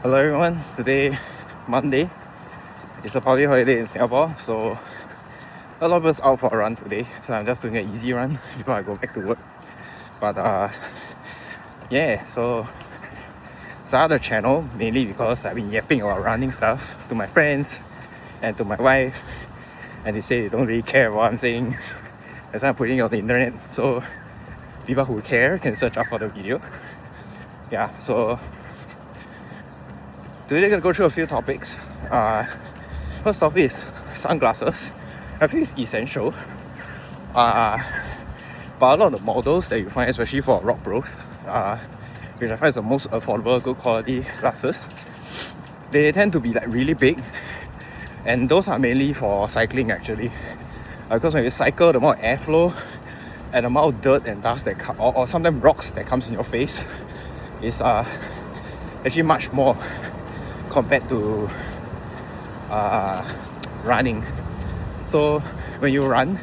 Hello everyone, today Monday. It's a public holiday in Singapore, so a lot of us out for a run today. So I'm just doing an easy run before I go back to work. But yeah, so started the channel mainly because I've been yapping about running stuff to my friends and to my wife, and they say they don't really care what I'm saying as I'm putting it on the internet. So people who care can search up for the video. Yeah, so today we're gonna go through a few topics. First topic is sunglasses. I feel it's essential. But a lot of the models that you find, especially for rock bros, which I find is the most affordable, good quality glasses, they tend to be like really big, and those are mainly for cycling actually. Because when you cycle, the amount of airflow and the amount of dirt and dust that come, or sometimes rocks that comes in your face, is actually much more compared to running. So when you run,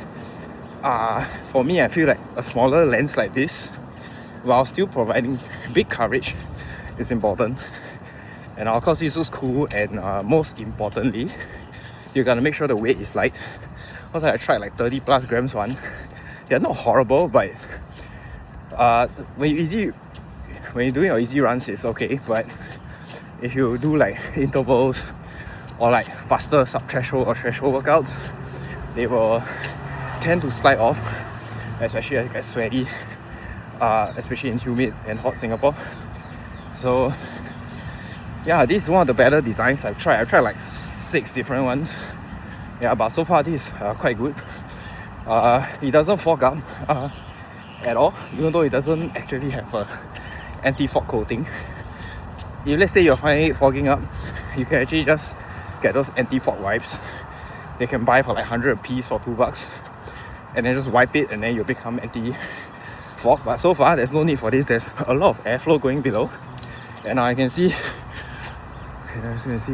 for me, I feel like a smaller lens like this, while still providing big coverage, is important. And of course, this looks cool, and most importantly, you gotta make sure the weight is light. Also, I tried like 30 plus grams one. They're not horrible, but when you're doing your easy runs, it's okay. But if you do like intervals or like faster sub-threshold or threshold workouts, they will tend to slide off, especially as it gets sweaty, especially in humid and hot Singapore. So yeah, this is one of the better designs I've tried. I've tried like 6 different ones. Yeah, but so far this is quite good. It doesn't fog up at all, even though it doesn't actually have a anti-fog coating. If let's say you're finding it fogging up, you can actually just get those anti-fog wipes. They can buy for like 100 a piece for $2, and then just wipe it, and then you'll become anti-fog. But so far there's no need for this. There's a lot of airflow going below, and I can see,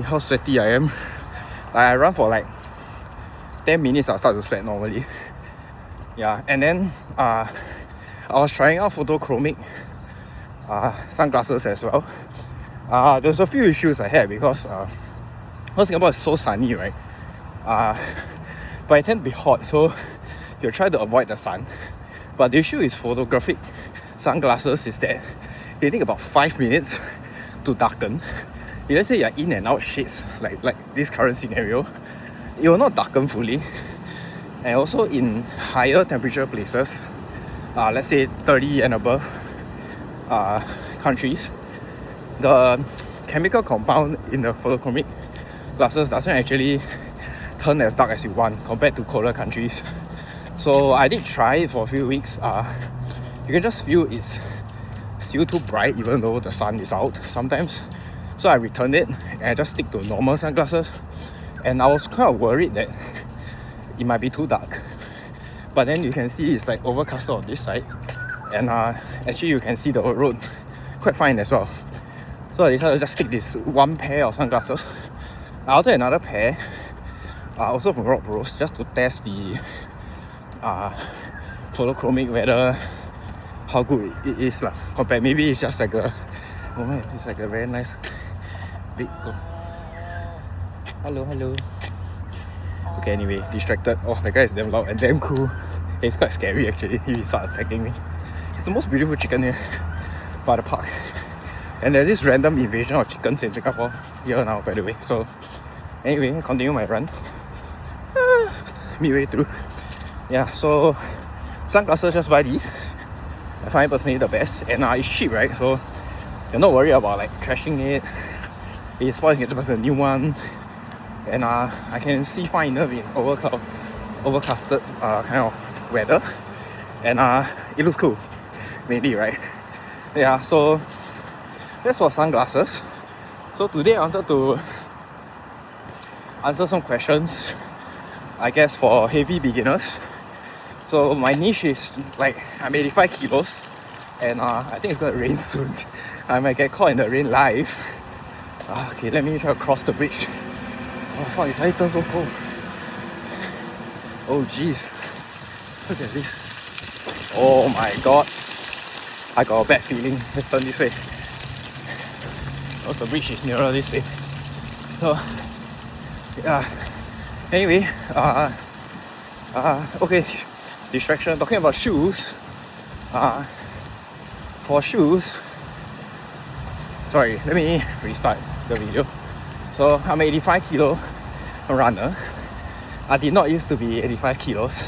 how sweaty I am. Like I run for like 10 minutes, I'll start to sweat normally. Yeah, and then I was trying out photochromic sunglasses as well. There's a few issues I had because Singapore is so sunny, right? But it tends to be hot, so you try to avoid the sun. But the issue is photographic sunglasses is that they take about 5 minutes to darken. If let's say you're in and out shades, like this current scenario, it will not darken fully. And also in higher temperature places, let's say 30 and above countries, the chemical compound in the photochromic glasses doesn't actually turn as dark as you want compared to colder countries. So I did try it for a few weeks. You can just feel it's still too bright even though the sun is out sometimes. So I returned it and I just stick to normal sunglasses. And I was kind of worried that it might be too dark. But then you can see it's like overcast on this side, and actually you can see the road quite fine as well. So I decided to just stick this one pair of sunglasses. I ordered another pair, also from Rock Bros, just to test the photochromic, whether how good it is compared. Maybe it's just like it's like a very nice big hello. Okay, anyway, distracted. Oh, the guy is damn loud and damn cool. It's quite scary actually. He starts attacking me. It's the most beautiful chicken here by the park. And there's this random invasion of chickens in Singapore here now, by the way. So anyway, continue my run. Midway through. Yeah, so sunglasses, just buy these. I find personally the best, and it's cheap, right? So you're not worried about like trashing it. It spoils, you get just a new one. And I can see fine enough in overcasted kind of weather, and it looks cool, mainly, right? Yeah, so that's for sunglasses. So today I wanted to answer some questions, I guess, for heavy beginners. So my niche is like I'm 85 kilos, and I think it's gonna rain soon. I might get caught in the rain live. Okay, let me try to cross the bridge. Oh fuck, it's turned so cold. Oh jeez. Look at this. Oh my god. I got a bad feeling. Let's turn this way. because the bridge is nearer this way. So yeah. Anyway, okay, distraction. Talking about shoes. For shoes, sorry, let me restart the video. So I'm 85 kilo runner. I did not used to be 85 kilos.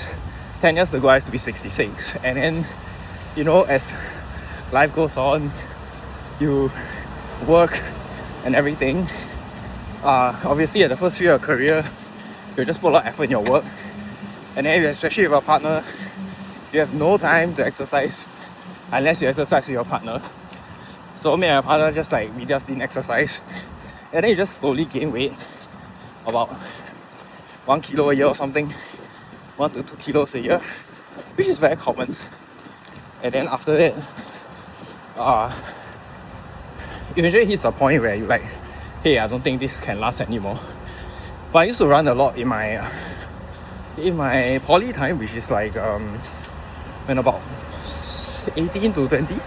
10 years ago I used to be 66. And then, you know, as life goes on, you work and everything. Obviously at the first few of your career, you just put a lot of effort in your work. And then especially with a partner, you have no time to exercise unless you exercise with your partner. So me and my partner we just didn't exercise. And then you just slowly gain weight, about 1 kilo a year or something, 1 to 2 kilos a year, which is very common. And then after that, eventually hits a point where you're like, hey, I don't think this can last anymore. But I used to run a lot in my poly time, which is like when about 18 to 20.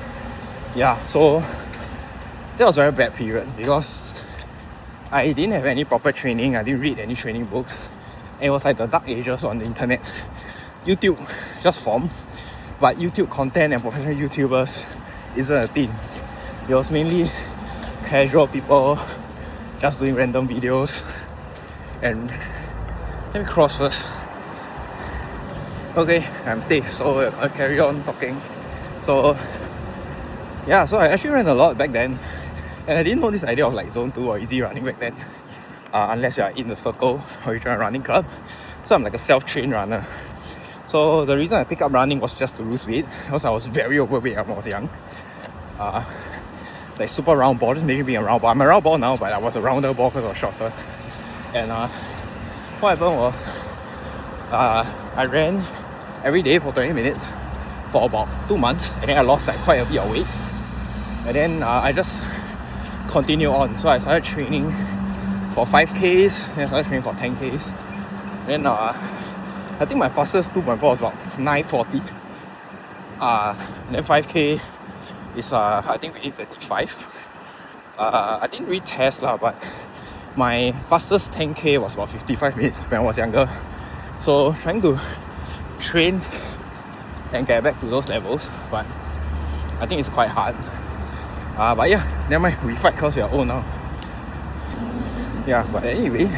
Yeah, so that was a very bad period because I didn't have any proper training. I didn't read any training books. And it was like the dark ages on the internet. YouTube just formed, but YouTube content and professional YouTubers isn't a thing. It was mainly casual people just doing random videos. And let me cross first. Okay, I'm safe, so I'll carry on talking. So yeah, so I actually ran a lot back then, and I didn't know this idea of like zone 2 or easy running back then, unless you are in the circle or you join a running club. So I'm like a self-trained runner. So the reason I picked up running was just to lose weight, because I was very overweight when I was young. Like super round ball, just maybe being a round ball. I'm a round ball now, but I was a rounder ball because I was shorter. And what happened was, I ran every day for 20 minutes for about 2 months, and then I lost like quite a bit of weight. And then I just continued on. So I started training for 5Ks, then I started training for 10Ks. Then I think my fastest 2.4 was about 9:40. Then 5K is I think we did 35. I didn't really test but my fastest 10K was about 55 minutes when I was younger. So trying to train and get back to those levels, but I think it's quite hard. But yeah, never mind, we fight because we are old now. Yeah, but anyway,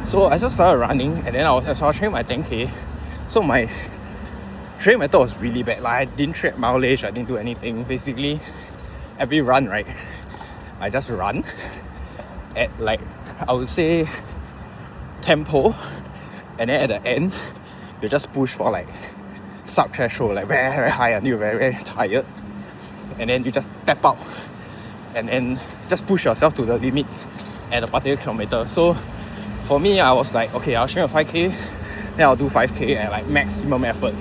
so I just started running, and then I was training my 10K. So my training method was really bad. Like I didn't track mileage, I didn't do anything. Basically, every run, right, I just run at like, I would say, tempo, and then at the end, you just push for like sub-threshold, like very, very high until you're very, very tired. And then you just tap out, and then just push yourself to the limit at a particular kilometer. So for me, I was like, okay, I'll train a 5K, then I'll do 5K at like maximum effort.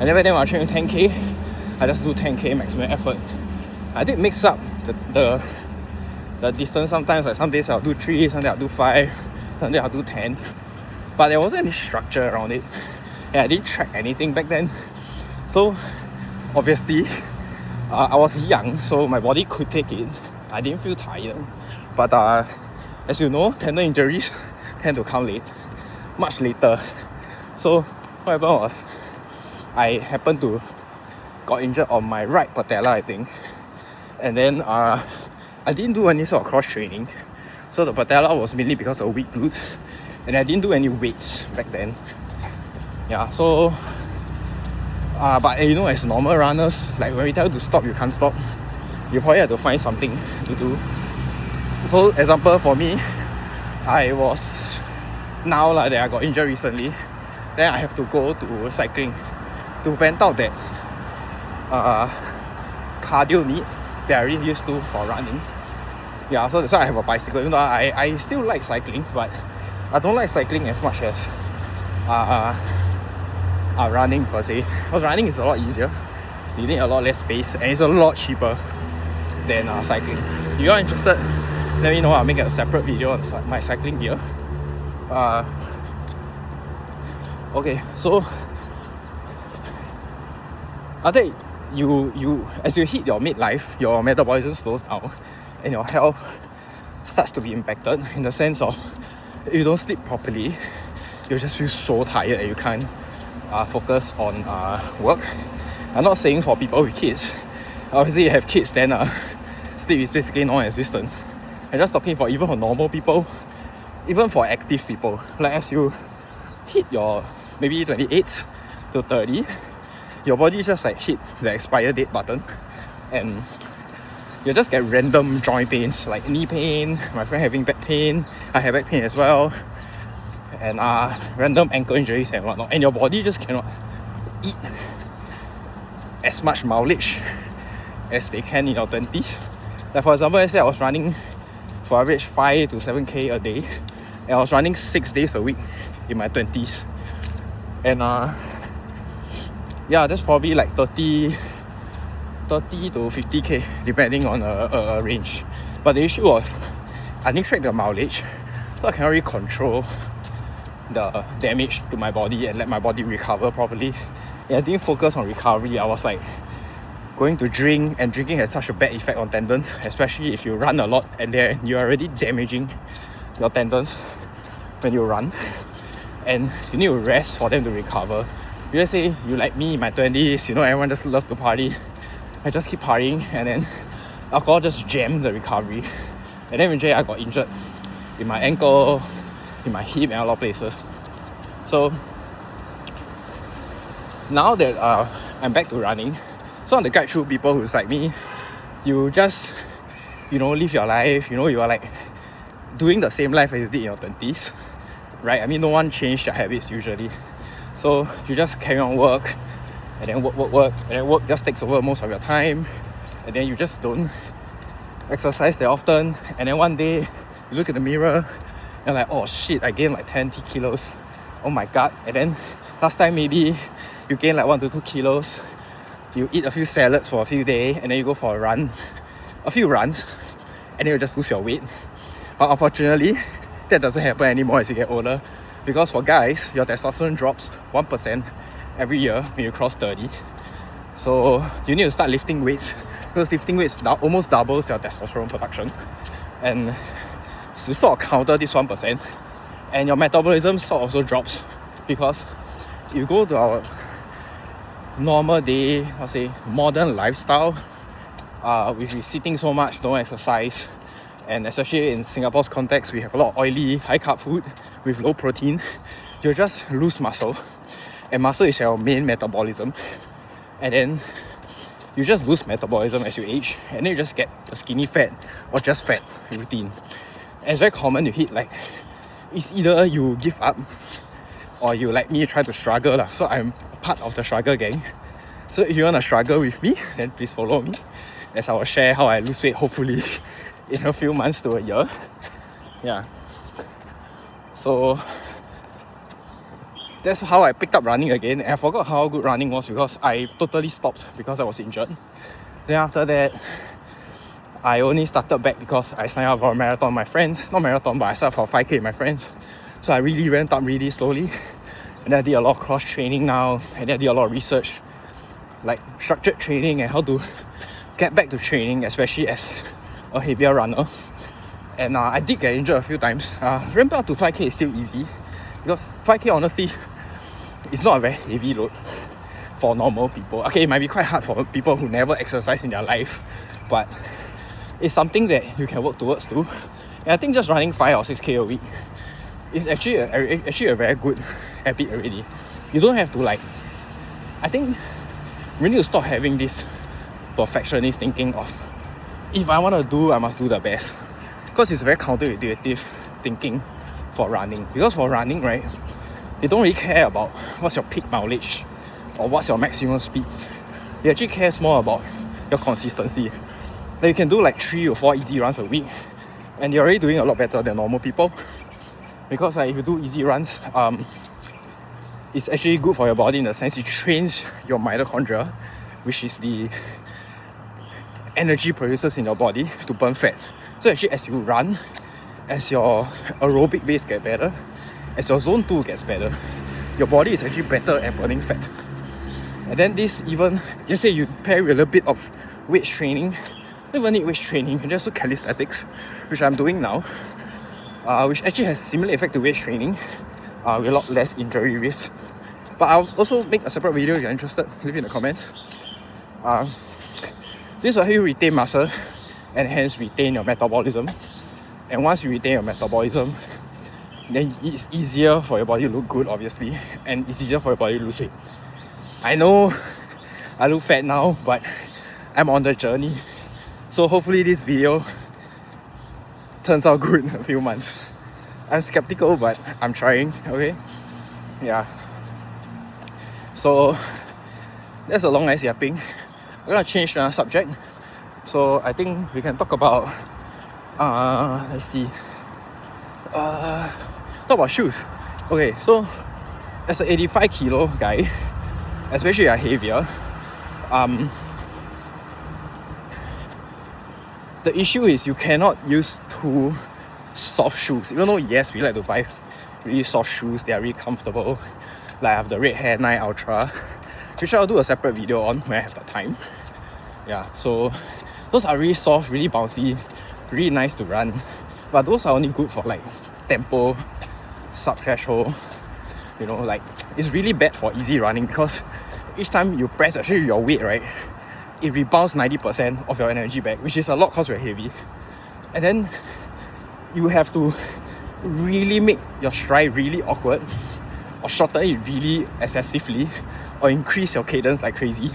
And then when I was training 10K, I just do 10K maximum effort. I did mix up the distance sometimes. Like some days I'll do 3, some days I'll do 5, some days I'll do 10. But there wasn't any structure around it. And I didn't track anything back then. So obviously, I was young, so my body could take it. I didn't feel tired. But as you know, tendon injuries tend to come late, much later. So what happened was, I happened to got injured on my right patella, I think. And then I didn't do any sort of cross training. So the patella was mainly because of weak glutes. And I didn't do any weights back then. Yeah, so but you know, as normal runners, like when we tell you to stop, you can't stop. You probably have to find something to do. So example for me, I was now that I got injured recently, then I have to go to cycling to vent out that cardio need that I really used to for running. Yeah, so that's why I have a bicycle. You know, I still like cycling, but I don't like cycling as much as running per se. Because running is a lot easier, you need a lot less space, and it's a lot cheaper than cycling. If you are interested, let me know. I'll make a separate video on my cycling gear. Okay, so I think you as you hit your midlife, your metabolism slows down, and your health starts to be impacted in the sense of if you don't sleep properly, you just feel so tired and you can't focus on work. I'm not saying for people with kids. Obviously, you have kids, then sleep is basically non-existent. I'm just talking for even for normal people, even for active people. Like as you hit your maybe 28 to 30, your body just like hit the expire date button, and you just get random joint pains like knee pain. My friend having back pain. I have back pain as well, and random ankle injuries and whatnot. And your body just cannot eat as much mileage as they can in your 20s. Like for example, let's say I was running for average 5 to 7k a day, and I was running 6 days a week in my 20s. And yeah, that's probably like 30 to 50k depending on a range. But the issue was I didn't track the mileage, so I cannot really control the damage to my body and let my body recover properly. And I didn't focus on recovery. I was like going to drink, and drinking has such a bad effect on tendons, especially if you run a lot and then you're already damaging your tendons when you run, and you need to rest for them to recover. You just say you like me in my 20s, you know, everyone just love to party. I just keep partying, and then alcohol just jammed the recovery, and then eventually I got injured in my ankle, in my hip, and a lot of places. So now that I'm back to running, so I want to guide through people who's like me. You just, you know, live your life, you know, you are like doing the same life as you did in your 20s, right? I mean, no one changed their habits usually. So you just carry on work, and then work, and then work just takes over most of your time, and then you just don't exercise that often, and then one day you look in the mirror and like, oh shit, I gained like 10 kilos, oh my god. And then last time maybe you gain like 1 to 2 kilos, you eat a few salads for a few days, and then you go for a few runs, and then you just lose your weight. But unfortunately, that doesn't happen anymore as you get older, because for guys, your testosterone drops 1% every year when you cross 30. So you need to start lifting weights, because lifting weights almost doubles your testosterone production, and to sort of counter this 1%, and your metabolism sort of also drops, because you go to our normal day, I'll say modern lifestyle, which is sitting so much, don't exercise, and especially in Singapore's context, we have a lot of oily, high carb food with low protein. You just lose muscle, and muscle is your main metabolism, and then you just lose metabolism as you age, and then you just get a skinny fat or just fat routine. And it's very common to hit like, it's either you give up or you like me try to struggle lah. So I'm part of the struggle gang. So if you want to struggle with me, then please follow me, as I will share how I lose weight hopefully in a few months to a year. Yeah. So that's how I picked up running again, and I forgot how good running was because I totally stopped because I was injured. Then after that, I only started back because I signed up for a marathon with my friends. Not marathon, but I started for 5k with my friends. So I really ramped up really slowly, and then I did a lot of cross training now, and then I did a lot of research, like structured training and how to get back to training, especially as a heavier runner. And I did get injured a few times. Ramping up to 5k is still easy, because 5k honestly is not a very heavy load for normal people. Okay, it might be quite hard for people who never exercise in their life, but it's something that you can work towards too. And I think just running 5 or 6k a week is actually a very good habit already. You don't have to like, I think we need to stop having this perfectionist thinking of, if I want to do, I must do the best, because it's very counterintuitive thinking for running. Because for running, right, you don't really care about what's your peak mileage or what's your maximum speed. You actually cares more about your consistency. Like you can do like 3 or 4 easy runs a week, and you're already doing a lot better than normal people. Because if you do easy runs, it's actually good for your body in the sense it trains your mitochondria, which is the energy producers in your body, to burn fat. So actually as you run, as your aerobic base gets better, as your zone 2 gets better, your body is actually better at burning fat. And then this even, let's say you pair with a little bit of weight training don't even need weight training, you can just do calisthenics, which I'm doing now, which actually has similar effect to weight training, with a lot less injury risk. But I'll also make a separate video if you're interested, leave it in the comments. This will help you retain muscle and hence retain your metabolism. And once you retain your metabolism, then it's easier for your body to look good, obviously, and it's easier for your body to lose weight. I know I look fat now, but I'm on the journey. So hopefully this video turns out good in a few months. I'm skeptical, but I'm trying, okay? Yeah. So that's a long ass yapping. I'm gonna change the subject. So I think we can talk about let's see. Talk about shoes. Okay, so as an 85 kilo guy, especially a heavier, the issue is you cannot use too soft shoes. Even though yes, we like to buy really soft shoes, they are really comfortable. Like I have the Red Hair 9 Ultra, which I'll do a separate video on when I have the time. Yeah, so those are really soft, really bouncy, really nice to run. But those are only good for like tempo, sub-threshold. You know, like it's really bad for easy running because each time you press actually your weight, right, it rebounds 90% of your energy back, which is a lot because you're heavy. And then you have to really make your stride really awkward, or shorten it really excessively, or increase your cadence like crazy,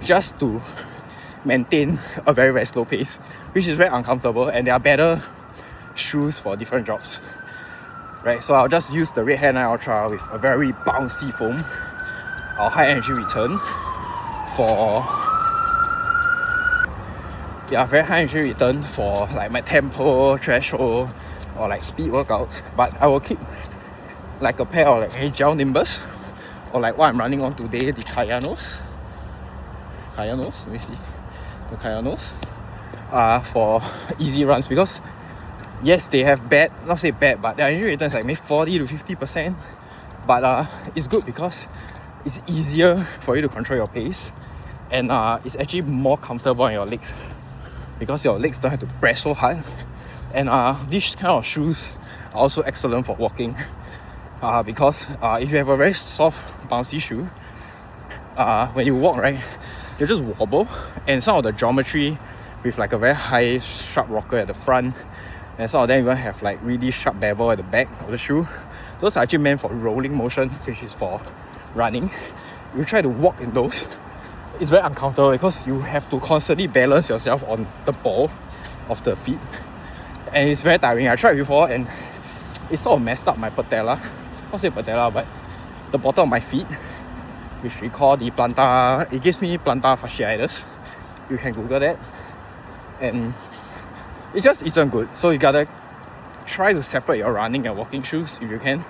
just to maintain a very, very slow pace, which is very uncomfortable. And there are better shoes for different jobs, right? So I'll just use the Red Hair 9 Ultra with a very bouncy foam, our high energy return for very high energy return for like my tempo, threshold, or like speed workouts. But I will keep like a pair of like gel Nimbus, or like what I'm running on today, the Kayanos. Let me see. The Kayanos for easy runs, because yes, they have bad, not say bad, but their energy return is like maybe 40 to 50%. But it's good because it's easier for you to control your pace, and it's actually more comfortable on your legs because your legs don't have to press so hard. And these kind of shoes are also excellent for walking, because if you have a very soft bouncy shoe, when you walk, right, you just wobble, and some of the geometry with like a very high sharp rocker at the front, and some of them even have like really sharp bevel at the back of the shoe. Those are actually meant for rolling motion, which is for running. You try to walk in those, it's very uncomfortable because you have to constantly balance yourself on the ball of the feet, and it's very tiring. I tried before and it sort of messed up my patella, not say patella, but the bottom of my feet, which we call the plantar. It gives me plantar fasciitis. You can Google that, and it just isn't good. So you gotta try to separate your running and walking shoes if you can.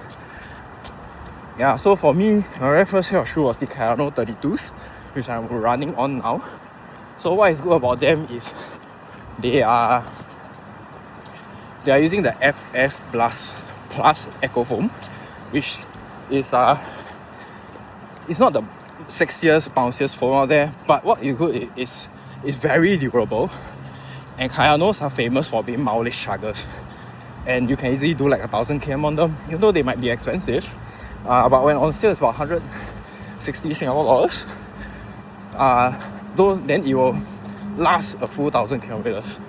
Yeah, so for me, my very first pair of shoes was the Kayano 32s, which I'm running on now. So what is good about them is they are using the FF Plus Eco Foam, which is it's not the sexiest, bounciest foam out there, but what is good is it's very durable. And Kayanos are famous for being mileage chuggers, and you can easily do like 1,000 km on them, even though they might be expensive. But when on sale it's about 160 Singapore dollars. Then it will last a full 1,000 kilometers.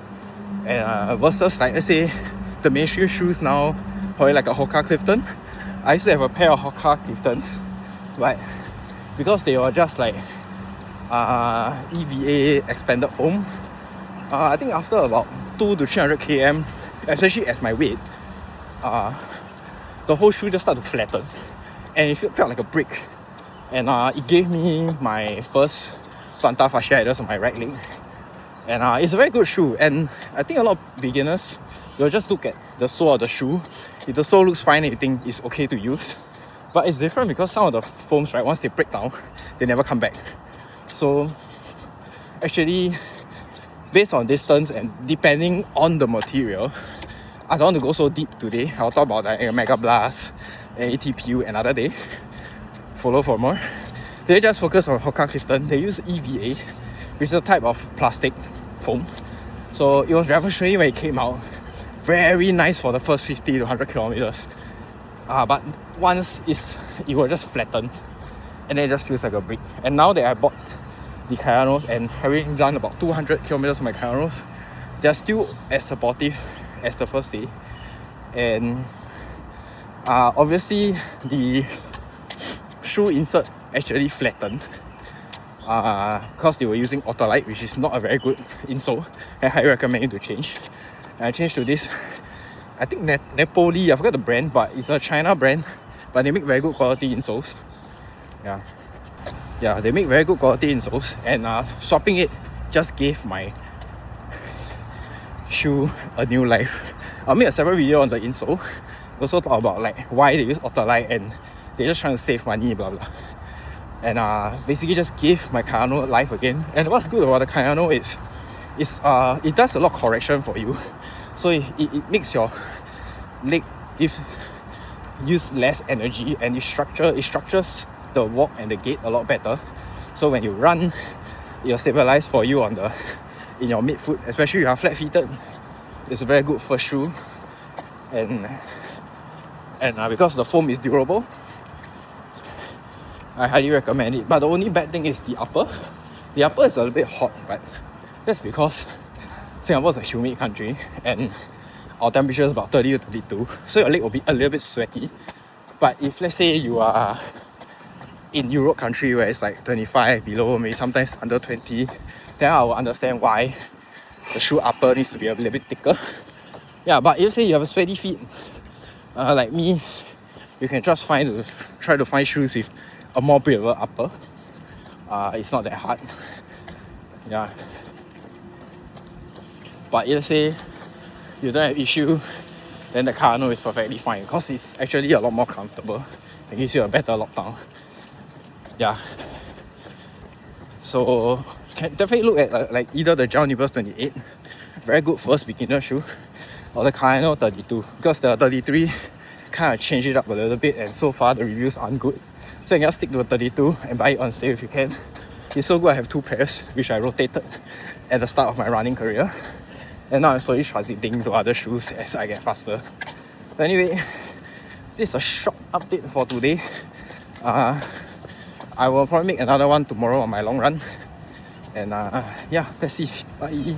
And versus like, let's say the mainstream shoes now, probably like a Hoka Clifton. I used to have a pair of Hoka Cliftons, but because they were just like EVA expanded foam, I think after about 200 to 300 km, especially at my weight, the whole shoe just started to flatten, and it felt like a brick. And it gave me my first plantar fasciitis on my right leg. And it's a very good shoe, and I think a lot of beginners, they'll just look at the sole of the shoe. If the sole looks fine and you think it's okay to use, but it's different because some of the foams, right, once they break down, they never come back. So actually, based on distance and depending on the material, I don't want to go so deep today. I'll talk about like Mega Blast and ATPU another day. Follow for more. They just focus on Hoka Clifton. They use EVA, which is a type of plastic foam. So it was revolutionary when it came out. Very nice for the first 50 to 100 kilometers. But once it will just flatten and then it just feels like a brick. And now that I bought the Kayanos and having done about 200 kilometers of my Kayanos, they're still as supportive as the first day. And obviously the shoe insert actually flattened because they were using Autolite, which is not a very good insole. I highly recommend you to change. And I changed to this, I think Napoli, I forgot the brand, but it's a China brand, but they make very good quality insoles. Yeah, they make very good quality insoles, and swapping it just gave my shoe a new life. I'll make a separate video on the insole. Also talk about like why they use Autolite and they're just trying to save money, blah blah. And basically just give my Kayano life again. And what's good about the Kayano is it does a lot of correction for you. So it makes your leg use less energy, and it structures the walk and the gait a lot better. So when you run, it'll stabilize for you in your midfoot, especially if you are flat-footed. It's a very good first shoe, and because the foam is durable, I highly recommend it. But the only bad thing is the upper. The upper is a little bit hot, but that's because Singapore is a humid country and our temperature is about 30 to 32, so your leg will be a little bit sweaty. But if let's say you are in Europe country where it's like 25 below, maybe sometimes under 20, then I will understand why the shoe upper needs to be a little bit thicker. Yeah, but if say you have a sweaty feet like me, you can just try to find shoes with a more breathable upper. It's not that hard. Yeah. But if say you don't have issue, then the Kayano is perfectly fine because it's actually a lot more comfortable. It gives you a better lockdown. Yeah. So you can definitely look at like either the Gel Nibbles 28, very good first beginner shoe, or the Kayano 32, because the 33 kind of changed it up a little bit, and so far the reviews aren't good. So you can just stick to the 32 and buy it on sale if you can. It's so good. I have two pairs which I rotated at the start of my running career, and now I'm slowly transiting to other shoes as I get faster. But anyway, this is a short update for today. I will probably make another one tomorrow on my long run, and yeah, let's see. Bye.